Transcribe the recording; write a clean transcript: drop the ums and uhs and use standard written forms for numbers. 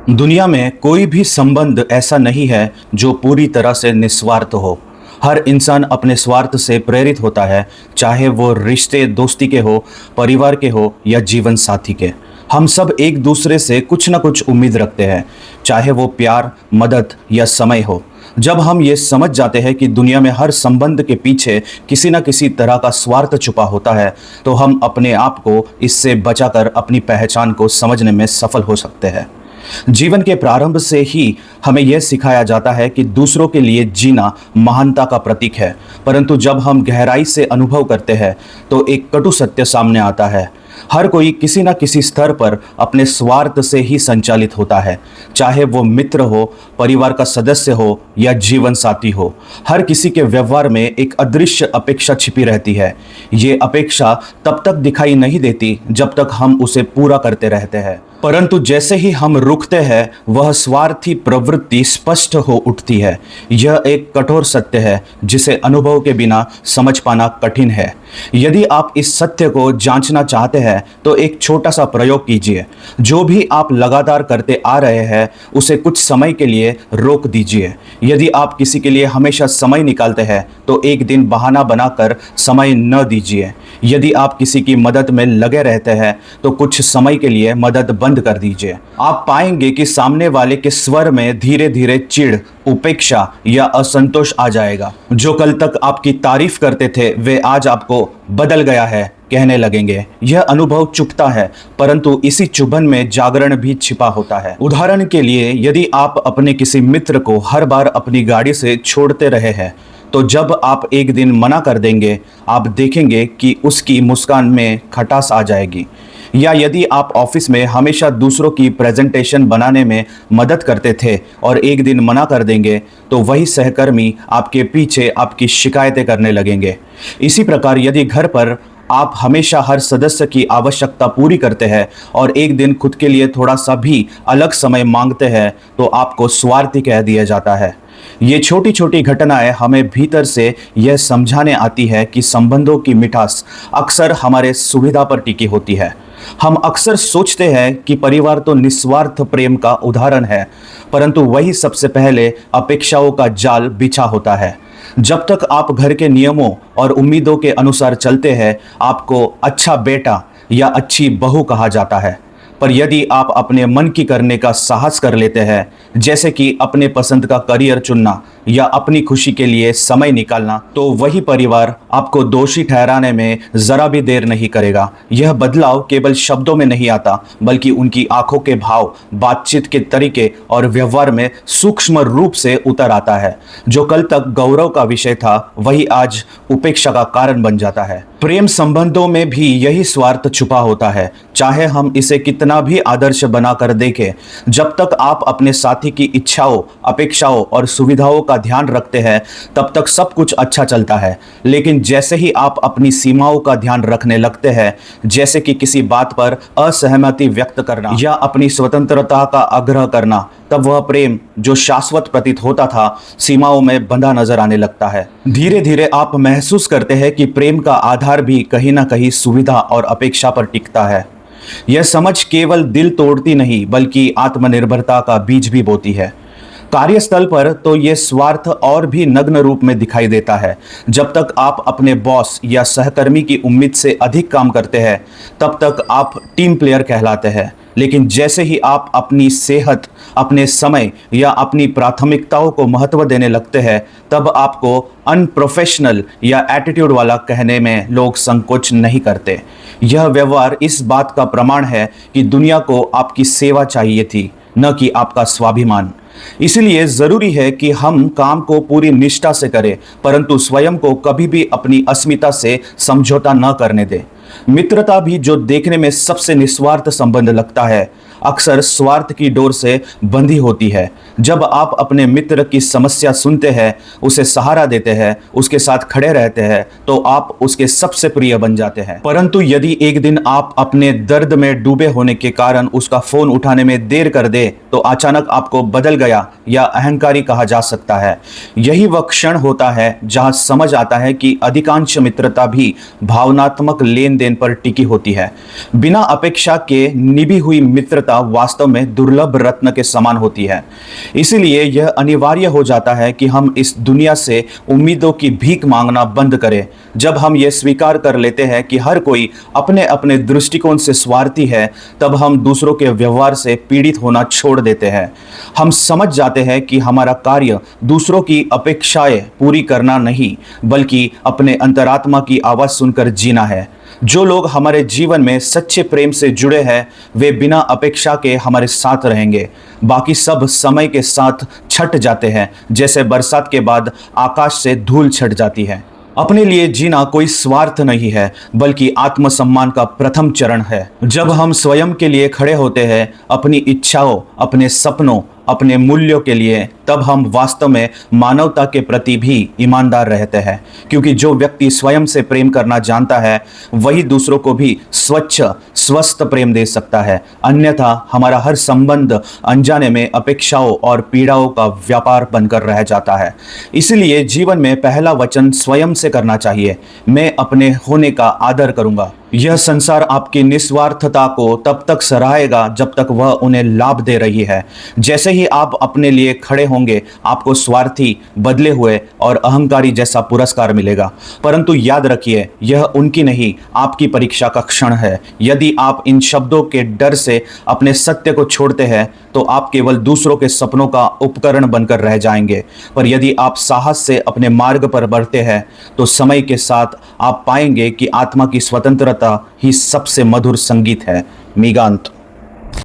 दुनिया में कोई भी संबंध ऐसा नहीं है जो पूरी तरह से निस्वार्थ हो। हर इंसान अपने स्वार्थ से प्रेरित होता है, चाहे वो रिश्ते दोस्ती के हो, परिवार के हो या जीवन साथी के। हम सब एक दूसरे से कुछ ना कुछ उम्मीद रखते हैं, चाहे वो प्यार, मदद या समय हो। जब हम ये समझ जाते हैं कि दुनिया में हर संबंध के पीछे किसी न किसी तरह का स्वार्थ छुपा होता है, तो हम अपने आप को इससे बचाकर अपनी पहचान को समझने में सफल हो सकते हैं। जीवन के प्रारंभ से ही हमें यह सिखाया जाता है कि दूसरों के लिए जीना महानता का प्रतीक है, परंतु जब हम गहराई से अनुभव करते हैं तो एक कटु सत्य सामने आता है। हर कोई किसी न किसी स्तर पर अपने स्वार्थ से ही संचालित होता है, चाहे वो मित्र हो, परिवार का सदस्य हो या जीवन साथी हो। हर किसी के व्यवहार में एक अदृश्य अपेक्षा छिपी रहती है। ये अपेक्षा तब तक दिखाई नहीं देती जब तक हम उसे पूरा करते रहते हैं, परंतु जैसे ही हम रुकते हैं वह स्वार्थी प्रवृत्ति स्पष्ट हो उठती है। यह एक कठोर सत्य है जिसे अनुभव के बिना समझ पाना कठिन है। यदि आप इस सत्य को जांचना चाहते हैं तो एक छोटा सा प्रयोग कीजिए। जो भी आप लगातार करते आ रहे हैं उसे कुछ समय के लिए रोक दीजिए। यदि आप किसी के लिए हमेशा समय निकालते हैं तो एक दिन बहाना बनाकर समय न दीजिए। यदि आप किसी की मदद में लगे रहते हैं तो कुछ समय के लिए मदद बंद कर दीजिए। आप पाएंगे कि सामने वाले के स्वर में धीरे धीरे चिढ़, उपेक्षा या असंतोष आ जाएगा। जो कल तक आपकी तारीफ करते थे वे आज आपको बदल गया है कहने लगेंगे। यह अनुभव चुभता है, परंतु इसी चुभन में जागरण भी छिपा होता है। उदाहरण के लिए, यदि आप अपने किसी मित्र को हर बार अपनी गाड़ी से छोड़ते रहे हैं तो जब आप एक दिन मना कर देंगे, आप देखेंगे कि उसकी मुस्कान में खटास आ जाएगी। या यदि आप ऑफिस में हमेशा दूसरों की प्रेजेंटेशन बनाने में मदद करते थे और एक दिन मना कर देंगे, तो वही सहकर्मी आपके पीछे आपकी शिकायतें करने लगेंगे। इसी प्रकार यदि घर पर आप हमेशा हर सदस्य की आवश्यकता पूरी करते हैं और एक दिन खुद के लिए थोड़ा सा भी अलग समय मांगते हैं, तो आपको स्वार्थी कह दिया जाता है। ये छोटी छोटी घटनाएं हमें भीतर से यह समझाने आती है कि संबंधों की मिठास अक्सर हमारे सुविधा पर टिकी होती है। हम अक्सर सोचते हैं कि परिवार तो निस्वार्थ प्रेम का उदाहरण है, परंतु वही सबसे पहले अपेक्षाओं का जाल बिछा होता है। जब तक आप घर के नियमों और उम्मीदों के अनुसार चलते हैं, आपको अच्छा बेटा या अच्छी बहू कहा जाता है। पर यदि आप अपने मन की करने का साहस कर लेते हैं, जैसे कि अपने पसंद का करियर चुनना या अपनी खुशी के लिए समय निकालना, तो वही परिवार आपको दोषी ठहराने में जरा भी देर नहीं करेगा। यह बदलाव केवल शब्दों में नहीं आता, बल्कि उनकी आंखों के भाव, बातचीत के तरीके और व्यवहार में सूक्ष्म रूप से उतर आता है। जो कल तक गौरव का विषय था, वही आज उपेक्षा का कारण बन जाता है। प्रेम संबंधों में भी यही स्वार्थ छुपा होता है, चाहे हम इसे कितना भी आदर्श बनाकर देखें। जब तक आप अपने साथी की इच्छाओं, अपेक्षाओं और सुविधाओं का ध्यान रखते हैं, तब तक सब कुछ अच्छा चलता है। लेकिन जैसे ही आप अपनी सीमाओं का ध्यान रखने लगते हैं, जैसे कि किसी बात पर असहमति व्यक्त करना या अपनी स्वतंत्रता का आग्रह करना, तब वह प्रेम जो शाश्वत प्रतीत होता था, सीमाओं में बंधा नजर आने लगता है। धीरे धीरे आप महसूस करते हैं कि प्रेम का आधार भी कहीं ना कहीं सुविधा और अपेक्षा पर टिकता है। यह समझ केवल दिल तोड़ती नहीं, बल्कि आत्मनिर्भरता का बीज भी बोती है। कार्यस्थल पर तो यह स्वार्थ और भी नग्न रूप में दिखाई देता है। जब तक आप अपने बॉस या सहकर्मी की उम्मीद से अधिक काम करते हैं, तब तक आप टीम प्लेयर कहलाते हैं। लेकिन जैसे ही आप अपनी सेहत, अपने समय या अपनी प्राथमिकताओं को महत्व देने लगते हैं, तब आपको अनप्रोफेशनल या एटीट्यूड वाला कहने में लोग संकोच नहीं करते। यह व्यवहार इस बात का प्रमाण है कि दुनिया को आपकी सेवा चाहिए थी, न कि आपका स्वाभिमान। इसलिए जरूरी है कि हम काम को पूरी निष्ठा से करें, परंतु स्वयं को कभी भी अपनी अस्मिता से समझौता न करने दें। मित्रता भी जो देखने में सबसे निस्वार्थ संबंध लगता है, अक्सर स्वार्थ की डोर से बंधी होती है। जब आप अपने मित्र की समस्या सुनते हैं, उसे सहारा देते हैं, उसके साथ खड़े रहते हैं, तो आप उसके सबसे प्रिय बन जाते हैं। परंतु यदि एक दिन आप अपने दर्द में डूबे होने के कारण उसका फोन उठाने में देर कर दे, तो अचानक आपको बदल गया या अहंकारी कहा जा सकता है। यही वह क्षण होता है जहां समझ आता है कि अधिकांश मित्रता भी भावनात्मक लेन देन पर टिकी होती है। बिना अपेक्षा के निभी हुई मित्रता प्रतिष्ठा वास्तव में दुर्लभ रत्न के समान होती है। इसलिए यह अनिवार्य हो जाता है कि हम इस दुनिया से उम्मीदों की भीख मांगना बंद करें। जब हम ये स्वीकार कर लेते हैं कि हर कोई अपने अपने दृष्टिकोण से स्वार्थी है, तब हम दूसरों के व्यवहार से पीड़ित होना छोड़ देते हैं। हम समझ जाते हैं कि हमारा कार्य दूसरों की अपेक्षाएं पूरी करना नहीं, बल्कि अपने अंतरात्मा की आवाज़ सुनकर जीना है। जो लोग हमारे जीवन में सच्चे प्रेम से जुड़े हैं, वे बिना अपेक्षा के हमारे साथ रहेंगे। बाकी सब समय के साथ छट जाते हैं, जैसे बरसात के बाद आकाश से धूल छट जाती है। अपने लिए जीना कोई स्वार्थ नहीं है, बल्कि आत्मसम्मान का प्रथम चरण है। जब हम स्वयं के लिए खड़े होते हैं, अपनी इच्छाओं, अपने सपनों, अपने मूल्यों के लिए, तब हम वास्तव में मानवता के प्रति भी ईमानदार रहते हैं। क्योंकि जो व्यक्ति स्वयं से प्रेम करना जानता है, वही दूसरों को भी स्वच्छ स्वस्थ प्रेम दे सकता है। अन्यथा हमारा हर संबंध अनजाने में अपेक्षाओं और पीड़ाओं का व्यापार बनकर रह जाता है। इसलिए जीवन में पहला वचन स्वयं से करना चाहिए, मैं अपने होने का आदर करूंगा। यह संसार आपकी निस्वार्थता को तब तक सराहेगा जब तक वह उन्हें लाभ दे रही है। जैसे ही आप अपने लिए खड़े होंगे, आपको स्वार्थी, बदले हुए और अहंकारी जैसा पुरस्कार मिलेगा। परंतु याद रखिए, यह उनकी नहीं, आपकी परीक्षा का क्षण है। यदि आप इन शब्दों के डर से अपने सत्य को छोड़ते हैं, तो आप केवल दूसरों के सपनों का उपकरण बनकर रह जाएंगे। पर यदि आप साहस से अपने मार्ग पर बढ़ते हैं, तो समय के साथ आप पाएंगे कि आत्मा की स्वतंत्रता ही सबसे मधुर संगीत है। मीगांत।